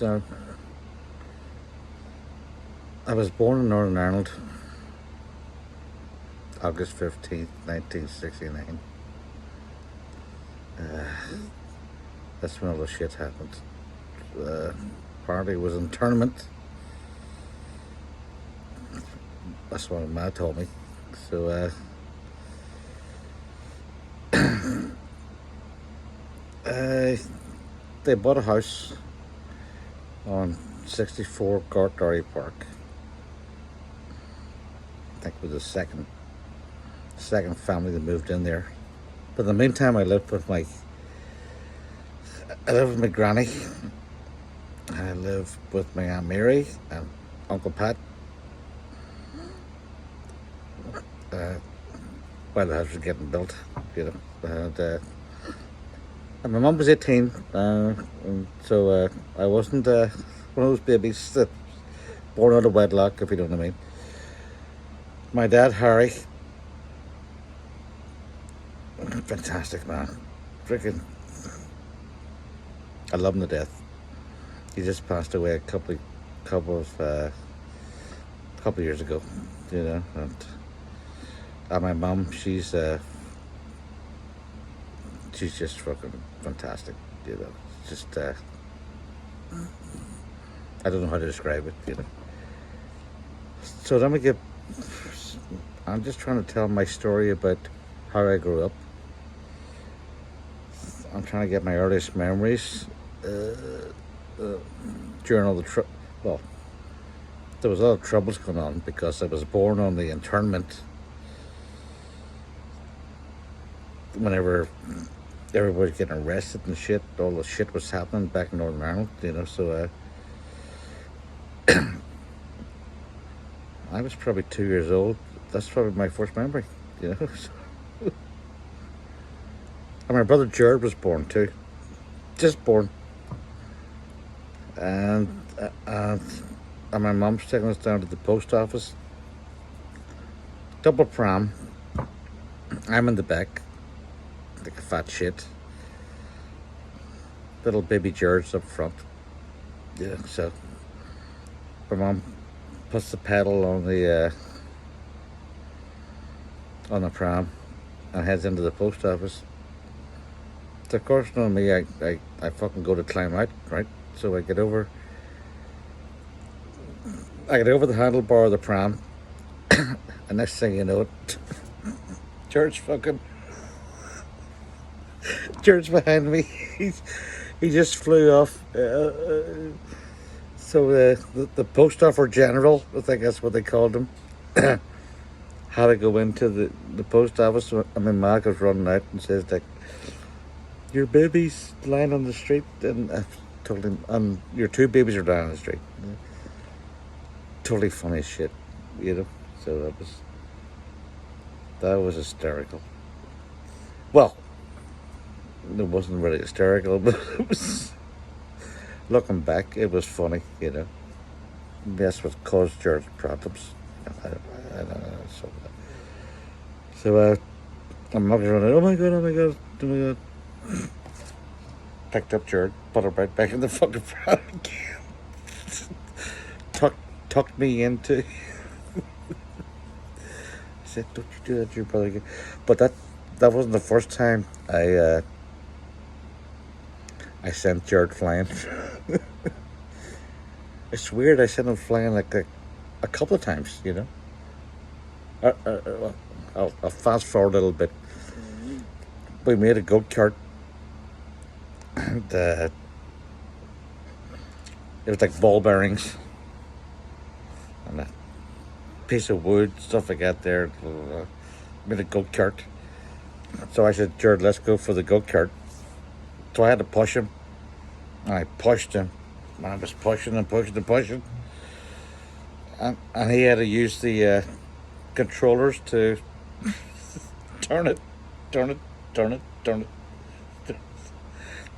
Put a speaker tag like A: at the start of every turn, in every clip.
A: So, I was born in Northern Ireland, August 15th, 1969. That's when all the shit happened. Apparently, it was in tournament. That's what my dad told me. So, they bought a house on 64 Gartdory Park. I think it was the second family that moved in there. But in the meantime, I lived with my granny. I lived with my Aunt Mary and Uncle Pat. While the house was getting built, and my mum was 18, and so I wasn't one of those babies that born out of wedlock, if you know what I mean. My dad, Harry, fantastic man, freaking, I love him to death. He just passed away a couple of years ago, and my mum, she's just fucking fantastic, just I don't know how to describe it, So I'm just trying to tell my story about how I grew up. I'm trying to get my earliest memories during all the there was a lot of troubles going on because I was born on the internment whenever everybody was getting arrested and shit. All the shit was happening back in Northern Ireland, so I was probably 2 years old. That's probably my first memory, And my brother Jared was born too. Just born. And my mom's taking us down to the post office. Double pram. I'm in the back, like a fat shit. Little baby Jared's up front. So my mom puts the pedal on the pram and heads into the post office. So of course, knowing me, I fucking go to climb out, right? So I get over the handlebar of the pram, and next thing you know, George behind me. He just flew off. So the post officer general, I think that's what they called him, had to go into the post office. And my ma was running out and says, like, your baby's lying on the street. And I told him, your two babies are lying on the street. Totally funny as shit, So that was hysterical. Well, it wasn't really hysterical, but it was, looking back, it was funny, That's what caused George's problems. I don't know. So I'm not running, oh my god. Picked up George, put her right back in the fucking pram again. Tucked me into. I said, don't you do that to your brother again. But that wasn't the first time I sent Jared flying. It's weird, I sent him flying like a couple of times, I'll fast forward a little bit. We made a go-kart, and it was like ball bearings and a piece of wood, stuff like that there. Made a go-kart. So I said, Jared, let's go for the go-kart. So I had to push him, and I pushed him. And I was pushing and pushing and pushing. And he had to use the controllers to turn it.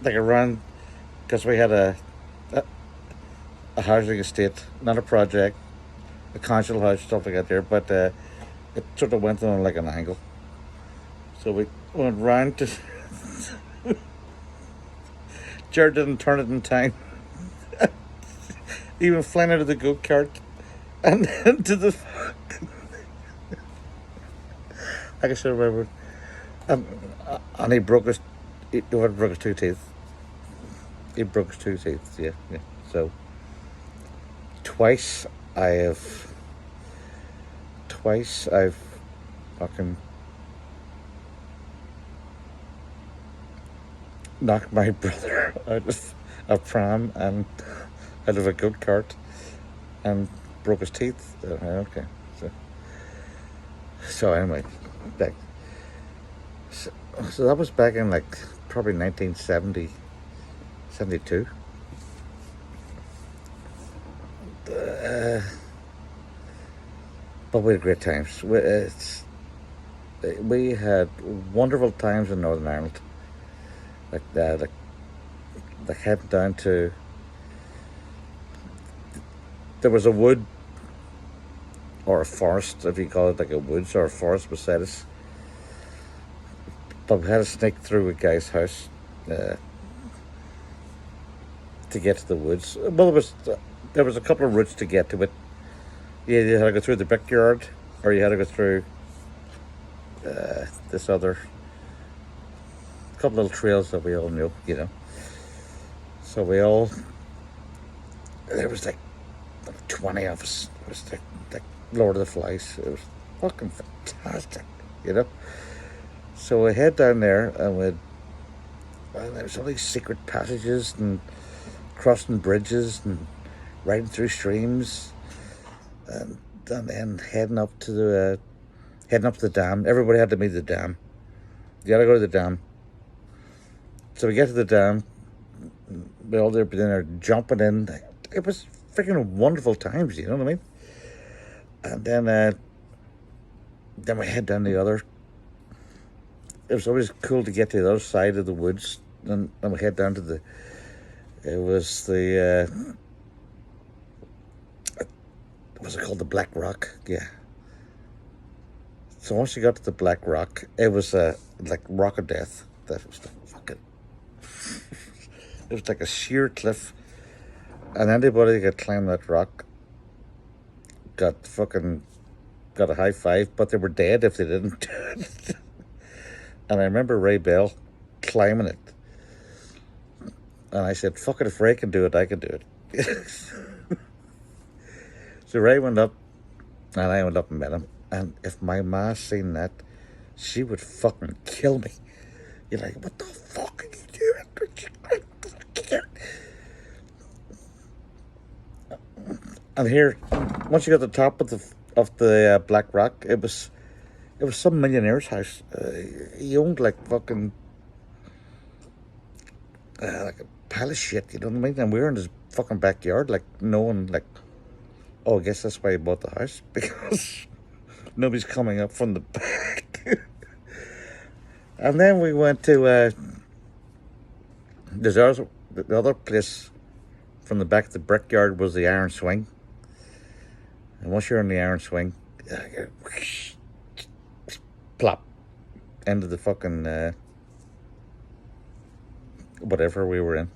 A: Like around, because we had a housing estate, not a project, a council house, stuff like that there, but it sort of went on like an angle. So we went round to. Jared didn't turn it in time. He went flying out of the go kart and into the. I can still remember. Um, and he broke his. He broke his two teeth. He broke his two teeth. Yeah, yeah. So twice I have. Twice I've fucking knocked my brother out of a pram and out of a go kart and broke his teeth. Okay, so anyway, back. So that was back in like probably 1970, 72. But we had great times. We had wonderful times in Northern Ireland. Like heading down to. There was a wood or a forest, if you call it like a woods or a forest beside us. But we had to sneak through a guy's house to get to the woods. Well, there was a couple of routes to get to it. You had to go through the brickyard, or you had to go through this other couple little trails that we all knew, you know. So there was like 20 of us. It was like Lord of the Flies. It was fucking fantastic, you know. So we head down there and there was all these secret passages and crossing bridges and riding through streams and then heading up to the dam. Everybody had to meet the dam. You gotta go to the dam. So we get to the dam. We all there jumping in. It was freaking wonderful times, you know what I mean? And then we head down the other. It was always cool to get to the other side of the woods, and we head down to the. It was the. What's it called? The Black Rock, yeah. So once you got to the Black Rock, it was like Rock of Death. That was the fucking. It was like a sheer cliff, and anybody that could climb that rock got a high five, but they were dead if they didn't do it. And I remember Ray Bell climbing it, and I said, "Fuck it, if Ray can do it, I can do it." So Ray went up, and I went up and met him. And if my ma seen that, she would fucking kill me. You're like, "What the fuck are you doing?" And here, once you got to the top of the Black Rock, it was some millionaire's house. He owned like fucking like a pile of shit, you know what I mean? And we were in his fucking backyard, like knowing like, oh, I guess that's why he bought the house, because nobody's coming up from the back. And then we went to the other place from the back of the brickyard was the Iron Swing. And once you're in the Iron Swing, plop into the fucking whatever we were in.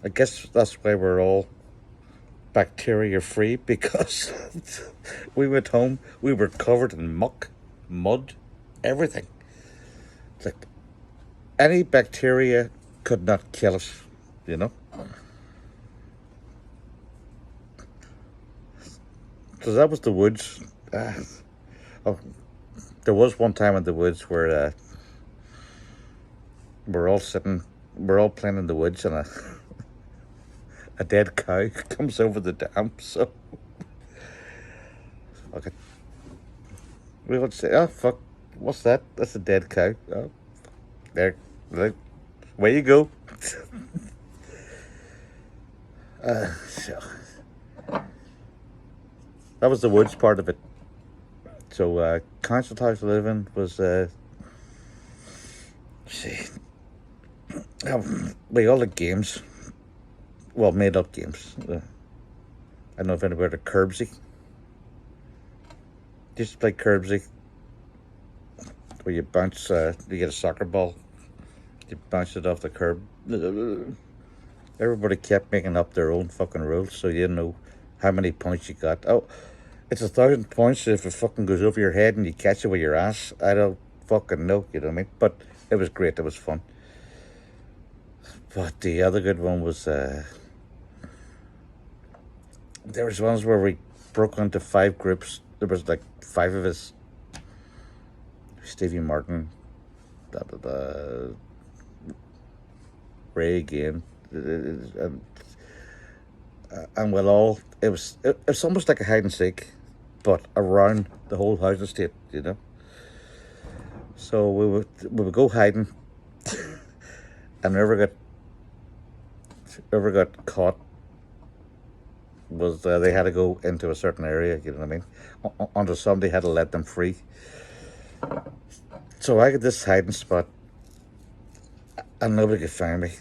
A: I guess that's why we're all bacteria free, because we went home, we were covered in muck, mud, everything. It's like any bacteria could not kill us, you know. So that was the woods. There was one time in the woods where we're all playing in the woods, and a dead cow comes over the dam. So okay, we would say, "Oh fuck, what's that? That's a dead cow." Oh, there, where you go. So that was the woods part of it. So council house living was we all the games, well, made up games. I don't know if anybody heard of Curbsy. Used to play Curbsy, where you bounce, you get a soccer ball, you bounce it off the curb, Everybody kept making up their own fucking rules, so you didn't know how many points you got. Oh, it's 1,000 points if it fucking goes over your head and you catch it with your ass. I don't fucking know, you know what I mean? But it was great, it was fun. But the other good one was, there was ones where we broke into 5 groups. There was like 5 of us. Stevie Martin, Ray again, and we'll all, it's almost like a hide and seek, but around the whole housing estate, you know. So we would go hiding, and whoever got caught was they had to go into a certain area, you know what I mean, until somebody had to let them free. So I got this hiding spot, and nobody could find me.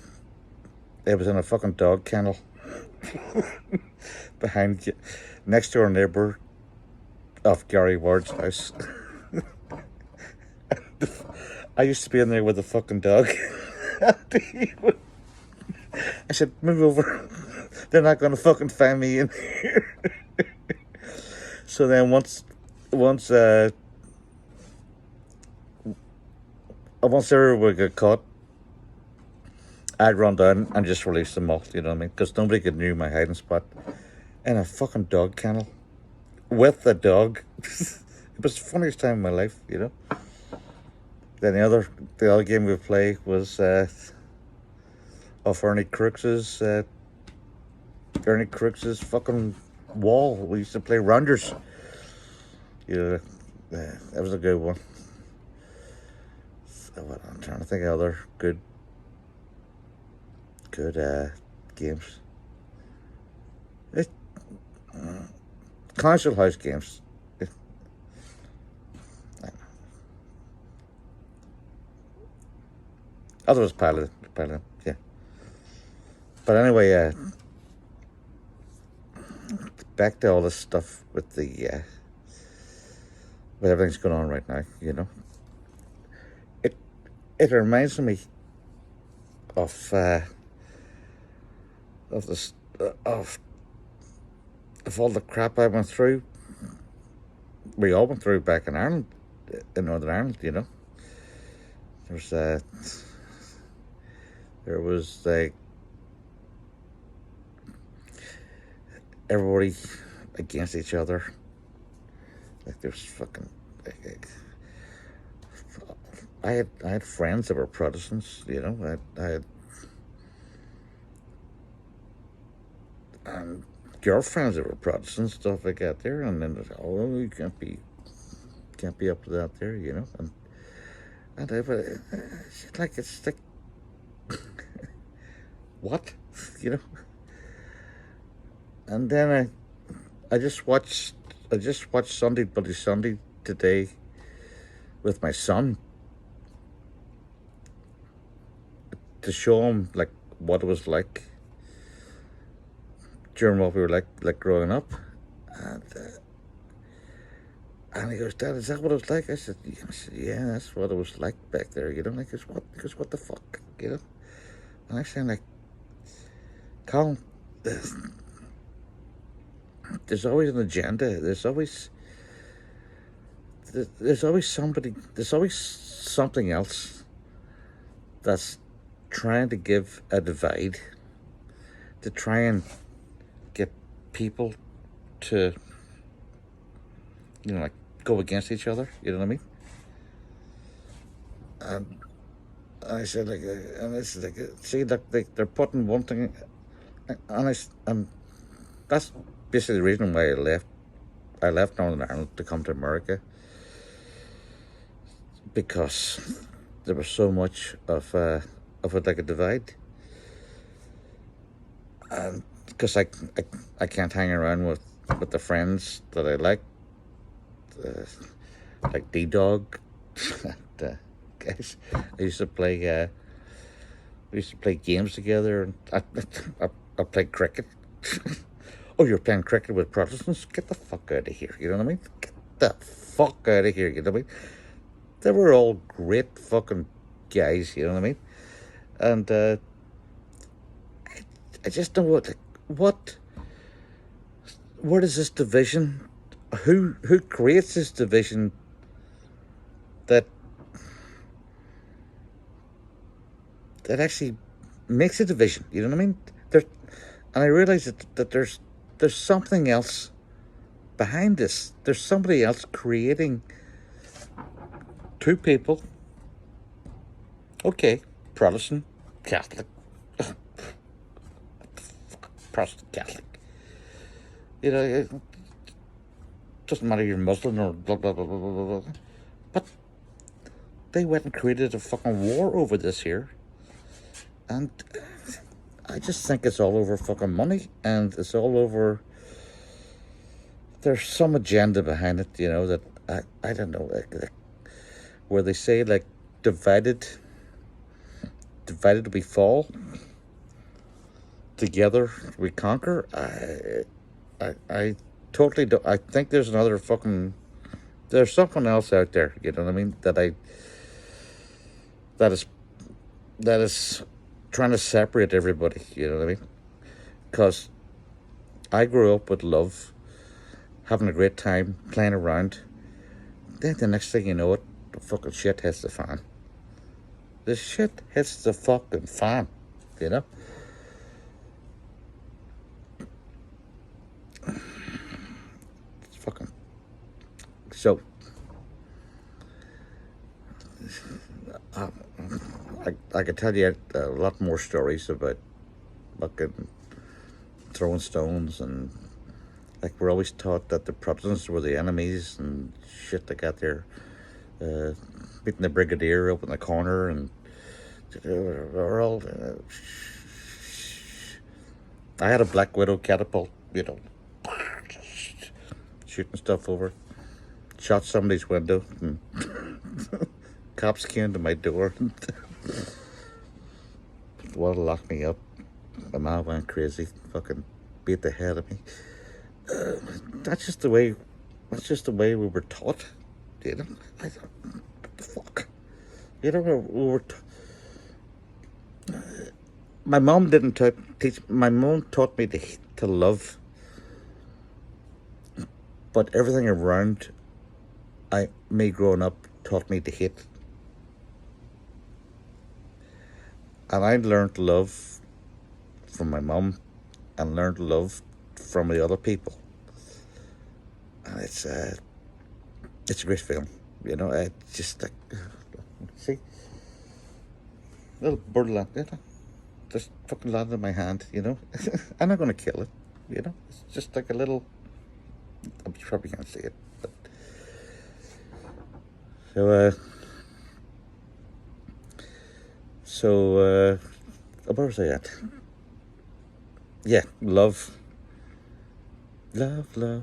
A: It was in a fucking dog kennel behind you, next door neighbour of Gary Ward's house. I used to be in there with a fucking dog. I said, move over. They're not going to fucking find me in here. So then once everyone got caught, I'd run down and just release them all, you know what I mean? Because nobody could knew my hiding spot in a fucking dog kennel with a dog. It was the funniest time of my life, you know? Then the other game we played was off Ernie Crooks's fucking wall. We used to play rounders. Yeah, that was a good one. So I'm trying to think of other good games. Council house games. Other was Paladin, yeah. But anyway, back to all this stuff with the with everything's going on right now, you know. It reminds me of this of all the crap I went through. We all went through back in Ireland, in Northern Ireland, you know. There was like everybody against each other. Like there's fucking. I had friends that were Protestants, you know. I had girlfriends that were Protestants, stuff like that there, and then you can't be up to that there, you know. And it's like what, you know. And then I just watched Sunday Bloody Sunday today with my son to show him like what it was like during what we were like growing up, and he goes, Dad, is that what it was like? I said, yeah, that's what it was like back there, you know. Like, what the fuck, you know. And I said, like, Colin, there's always an agenda. There's always somebody. There's always something else that's trying to give a divide, to try and get people to, you know, like go against each other. You know what I mean? And I said, like, and it's like, see, they're putting one thing, and that's basically the reason why I left Northern Ireland to come to America, because there was so much of it like a divide, and because I can't hang around with the friends that I like D-Dog. Guys, I used to play. We used to play games together, and I played cricket. Oh, you're playing cricket with Protestants? Get the fuck out of here, you know what I mean? Get the fuck out of here, you know what I mean? They were all great fucking guys, you know what I mean? And I just don't know where does this division, who creates this division that actually makes a division, you know what I mean? And I realize that there's something else behind this. There's somebody else creating two people. Okay, Protestant, Catholic, Protestant, Catholic. You know, it doesn't matter if you're Muslim or blah, blah, blah, blah, blah, blah. But they went and created a fucking war over this here. And I just think it's all over fucking money. And it's all over... There's some agenda behind it, you know, that I don't know, like, where they say, like, divided we fall, together we conquer. I totally don't. I think there's there's something else out there, you know what I mean, that is trying to separate everybody, you know what I mean? Because I grew up with love, having a great time, playing around. Then the next thing you know it, the fucking shit hits the fan. The shit hits the fucking fan, you know? It's fucking... So... I could tell you a lot more stories about fucking throwing stones, and like we're always taught that the Protestants were the enemies and shit. They got there, beating the brigadier up in the corner, and we're all. I had a Black Widow catapult, you know, just shooting stuff over. Shot somebody's window, and cops came to my door. Wanted to lock me up. My mom went crazy, fucking beat the head of me. That's just the way we were taught, you know. What the fuck, you know, we were. My mom didn't teach. My mom taught me to love, but everything around me growing up taught me to hate. And I learned love from my mum and learned love from the other people. And it's a great film, you know. It's just like, see, little bird land, you know, just fucking landed in my hand, you know. I'm not going to kill it, you know. It's just like a little, I'm probably going to see it, but so where was I at? Yeah, love. That's what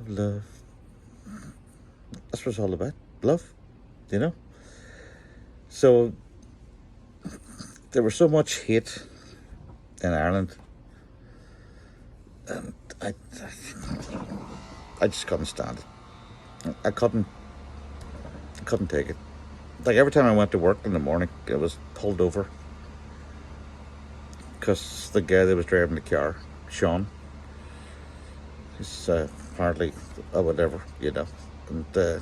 A: it's all about. Love, you know. So there was so much hate in Ireland, and I just couldn't stand it. I couldn't take it. Like every time I went to work in the morning, I was pulled over because the guy that was driving the car, Sean, he's apparently whatever, you know, and they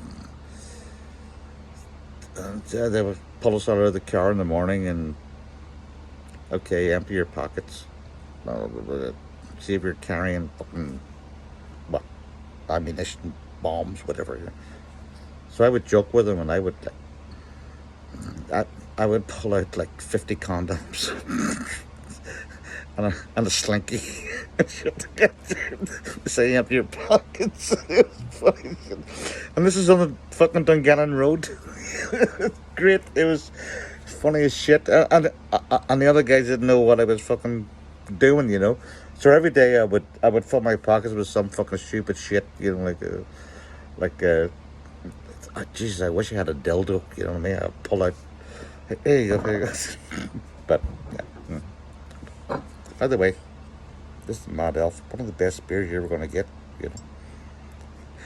A: would pull us out of the car in the morning and, okay, empty your pockets, see if you're carrying fucking, what, ammunition, bombs, whatever. You know. So I would joke with him, and I would pull out like 50 condoms and a slinky. Say empty your pockets. It was funny. And this is on the fucking Dungannon Road. Great. It was funny as shit. And the other guys didn't know what I was fucking doing, you know. So every day I would fill my pockets with some fucking stupid shit, you know, Jesus, I wish I had a dildo, you know what I mean? I'd pull out, here you go. But, yeah. By the way, this is Mad Elf, one of the best beers you're ever going to get, you know.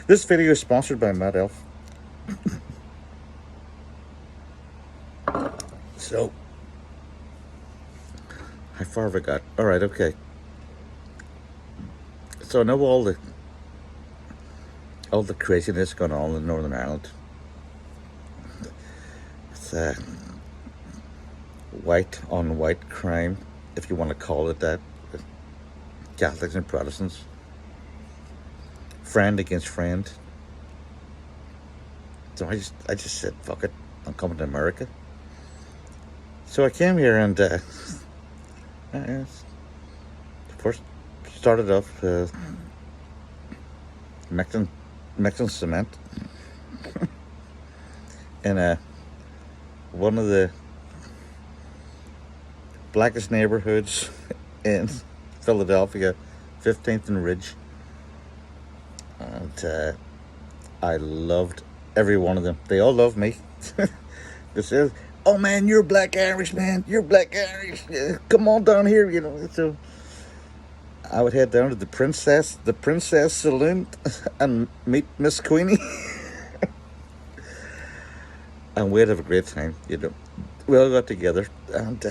A: This video is sponsored by Mad Elf. So, how far have I got? All right, okay. So I know all the craziness going on in Northern Ireland. It's white on white crime, if you want to call it that. Catholics and Protestants, friend against friend. So I just said, fuck it, I'm coming to America. So I came here and first started off mixing cement in one of the blackest neighborhoods in Philadelphia, 15th and Ridge. And I loved every one of them. They all love me. They said, oh man, you're black Irish, man. You're black Irish. Come on down here, you know. So I would head down to the Princess Saloon and meet Miss Queenie. And we'd have a great time, you know. We all got together and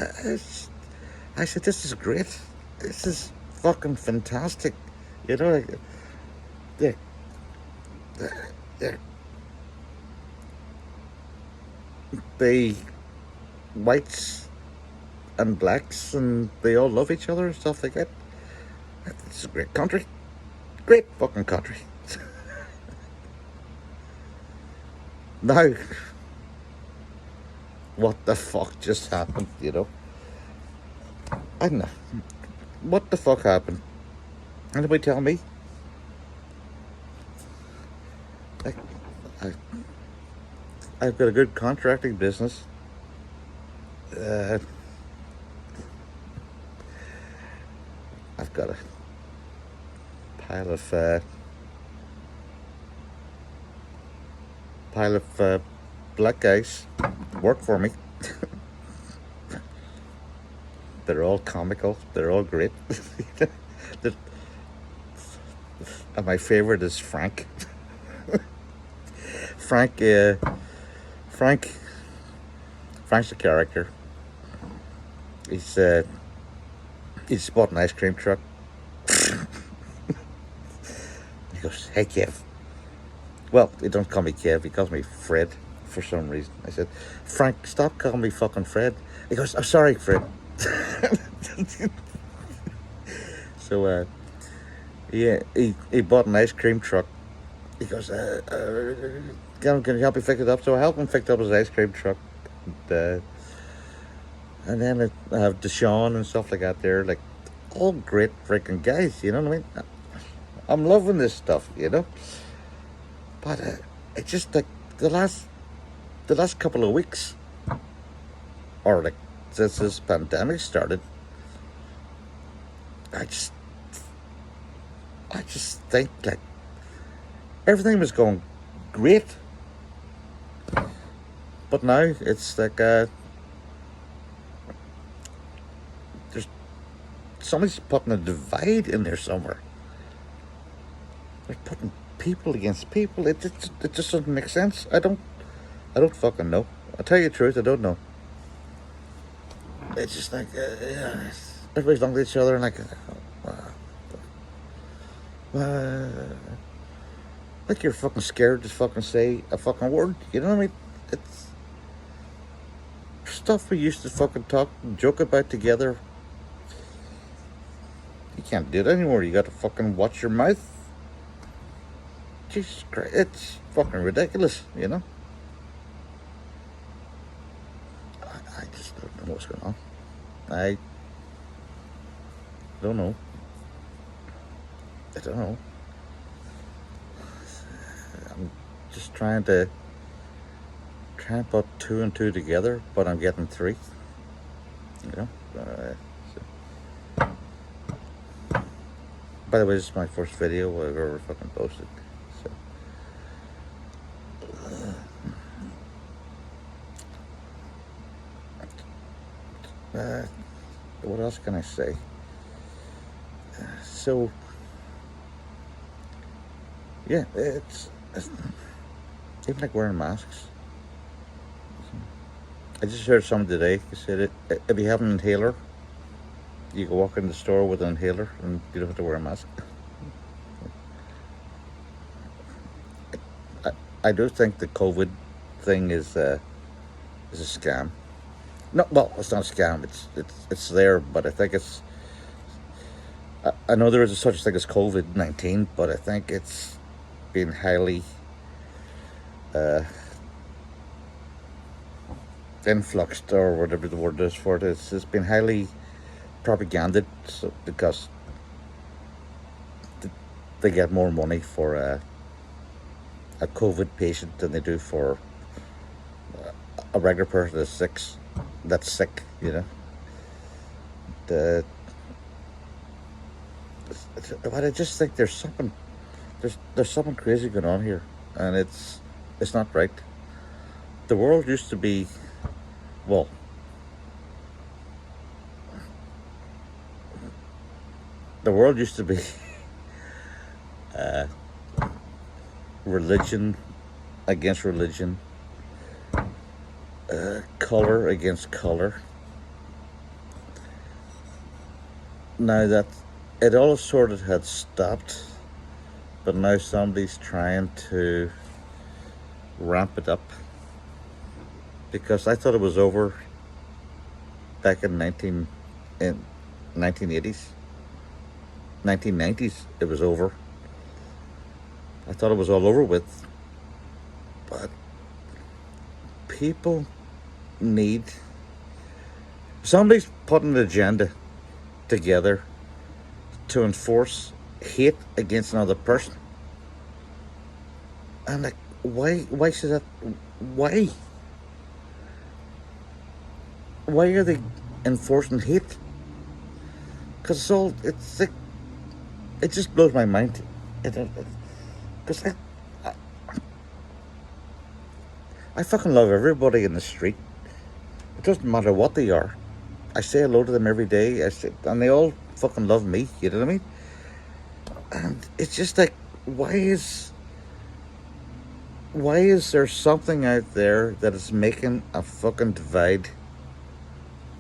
A: I said, this is great. This is fucking fantastic. You know, the whites and blacks, and they all love each other and stuff like that. It's a great country. Great fucking country. Now, what the fuck just happened, you know? I don't know. What the fuck happened? Anybody tell me? I've got a good contracting business. I've got a pile of black guys work for me. They're all comical. They're all great. And my favorite is Frank. Frank's a character. He's bought an ice cream truck. He goes, hey Kev. Well, he don't call me Kev, he calls me Fred for some reason. I said, Frank, stop calling me fucking Fred. He goes, I'm sorry, Fred. So yeah, he bought an ice cream truck. He goes, can you help me fix it up? So I helped him fix up his ice cream truck. And then I have Deshaun and stuff like that there, like all great freaking guys, you know what I mean? I'm loving this stuff, you know? But it's just like the last couple of weeks, or like since this pandemic started, I just think like everything was going great. But now it's like there's somebody's putting a divide in there somewhere. They're putting people against people. It just doesn't make sense. I don't fucking know. I'll tell you the truth, I don't know. It's just like everybody's looking at each other and like you're fucking scared to fucking say a fucking word. You know what I mean? It's stuff we used to fucking talk and joke about together. You can't do it anymore. You got to fucking watch your mouth. Jesus Christ, it's fucking ridiculous, you know? I just don't know what's going on. I don't know. I don't know. I'm just trying to put 2 and 2 together, but I'm getting 3. You know? By the way, this is my first video I've ever fucking posted. So, what else can I say? So, yeah, it's even like wearing masks. I just heard someone today who said if you have an inhaler, you can walk in the store with an inhaler and you don't have to wear a mask. I do think the COVID thing is a scam. No, well, it's not a scam. It's there, but I think it's. I know there is a such thing as COVID-19, but I think it's been highly uh, influxed, or whatever the word is for it. It's been highly propaganded, so, because they get more money for a COVID patient than they do for a regular person that's sick, you know. The, but I just think there's something crazy going on here, and it's not right. The world used to be, well, the world used to be uh, religion against religion, color against color. Now that it all sort of had stopped, but now somebody's trying to ramp it up, because I thought it was over back in 1980s, 1990s. It was over. I thought it was all over with, but people need somebody's putting an agenda together to enforce hate against another person. And like, why should that? Why? Why are they enforcing hate? Because it's like, it just blows my mind. Because I, I fucking love everybody in the street. It doesn't matter what they are. I say hello to them every day. And they all fucking love me. You know what I mean? And it's just like, why is there something out there that is making a fucking divide?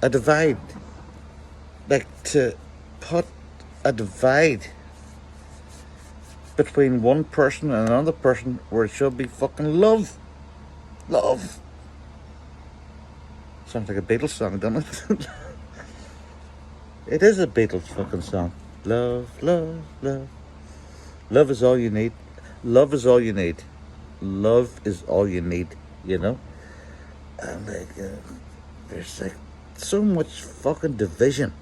A: A divide. Like, to put a divide between one person and another person where it should be fucking love. Love. Sounds like a Beatles song, doesn't it? It is a Beatles fucking song. Love, love, love. Love is all you need. Love is all you need. Love is all you need, you know? And like, there's like so much fucking division.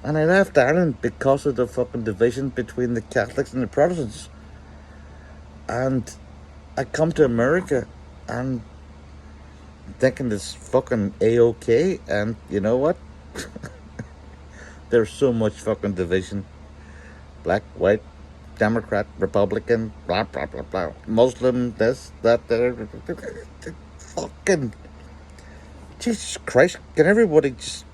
A: And I left Ireland because of the fucking division between the Catholics and the Protestants. And I come to America and thinking it's fucking A-OK, and you know what? There's so much fucking division. Black, white, Democrat, Republican, blah, blah, blah, blah. Muslim, this, that, that. Fucking, Jesus Christ, can everybody just...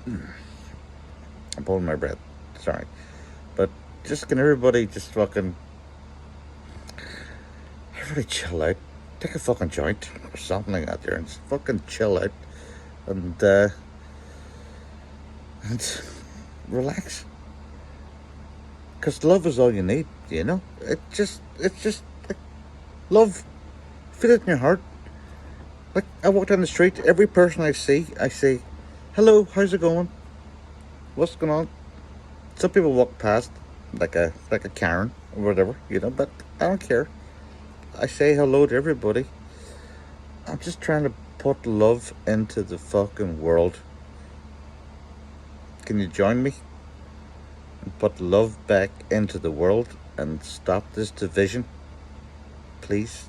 A: I'm pulling my breath, sorry. But just, can everybody just fucking... Everybody chill out. Take a fucking joint or something like that there and just fucking chill out and relax. Because love is all you need, you know? It's just like, love. Feel it in your heart. Like, I walk down the street, every person I see, I say, hello, how's it going? What's going on? Some people walk past like a Karen or whatever, you know, but I don't care. I say hello to everybody. I'm just trying to put love into the fucking world. Can you join me? And put love back into the world and stop this division? Please.